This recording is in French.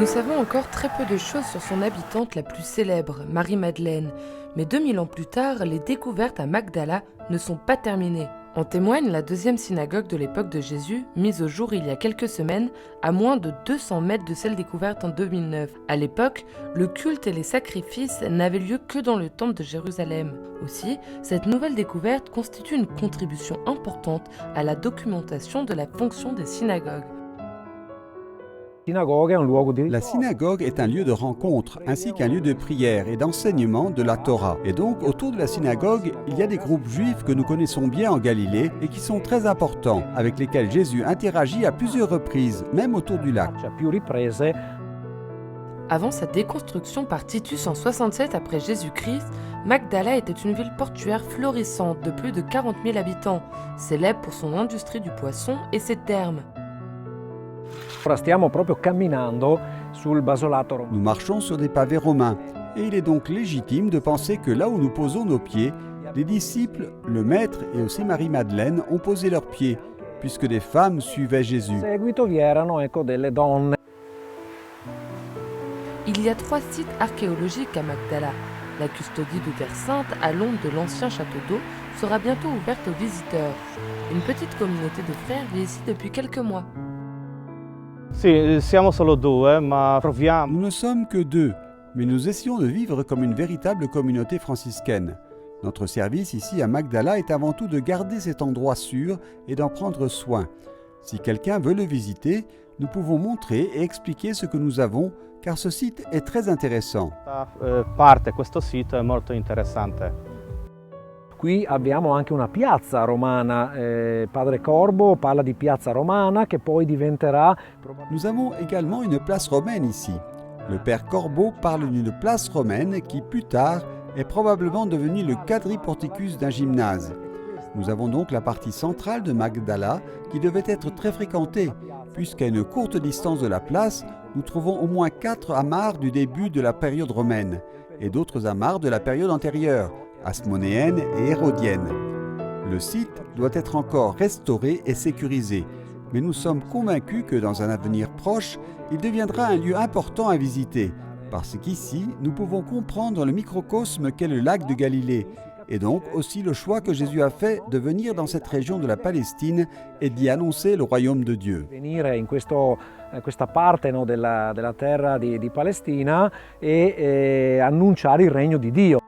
Nous savons encore très peu de choses sur son habitante la plus célèbre, Marie-Madeleine, mais 2000 ans plus tard, les découvertes à Magdala ne sont pas terminées. En témoigne la deuxième synagogue de l'époque de Jésus, mise au jour il y a quelques semaines, à moins de 200 mètres de celle découverte en 2009. À l'époque, le culte et les sacrifices n'avaient lieu que dans le temple de Jérusalem. Aussi, cette nouvelle découverte constitue une contribution importante à la documentation de la fonction des synagogues. La synagogue est un lieu de rencontre ainsi qu'un lieu de prière et d'enseignement de la Torah. Et donc, autour de la synagogue, il y a des groupes juifs que nous connaissons bien en Galilée et qui sont très importants, avec lesquels Jésus interagit à plusieurs reprises, même autour du lac. Avant sa déconstruction par Titus en 67 après Jésus-Christ, Magdala était une ville portuaire florissante de plus de 40 000 habitants, célèbre pour son industrie du poisson et ses thermes. Nous marchons sur des pavés romains et il est donc légitime de penser que là où nous posons nos pieds, les disciples, le maître et aussi Marie-Madeleine ont posé leurs pieds, puisque des femmes suivaient Jésus. Il y a 3 sites archéologiques à Magdala. La custodie de Terre Sainte, à l'ombre de l'ancien château d'eau, sera bientôt ouverte aux visiteurs. Une petite communauté de frères vit ici depuis quelques mois. Nous ne sommes que 2, mais nous essayons de vivre comme une véritable communauté franciscaine. Notre service ici à Magdala est avant tout de garder cet endroit sûr et d'en prendre soin. Si quelqu'un veut le visiter, nous pouvons montrer et expliquer ce que nous avons, car ce site est très intéressant. Qui abbiamo anche una piazza romana, Padre Corbo parla di piazza romana che poi diventerà... Nous avons également une place romaine ici. Le père Corbeau parle d'une place romaine qui, plus tard, est probablement devenue le quadriporticus d'un gymnase. Nous avons donc la partie centrale de Magdala qui devait être très fréquentée, puisqu'à une courte distance de la place, nous trouvons au moins 4 amarres du début de la période romaine et d'autres amarres de la période antérieure, asmonéenne et hérodienne. Le site doit être encore restauré et sécurisé, mais nous sommes convaincus que dans un avenir proche, il deviendra un lieu important à visiter, parce qu'ici, nous pouvons comprendre le microcosme qu'est le lac de Galilée, et donc aussi le choix que Jésus a fait de venir dans cette région de la Palestine et d'y annoncer le royaume de Dieu. Venire in questa parte della terra di Palestina e annunciare il regno di Dio.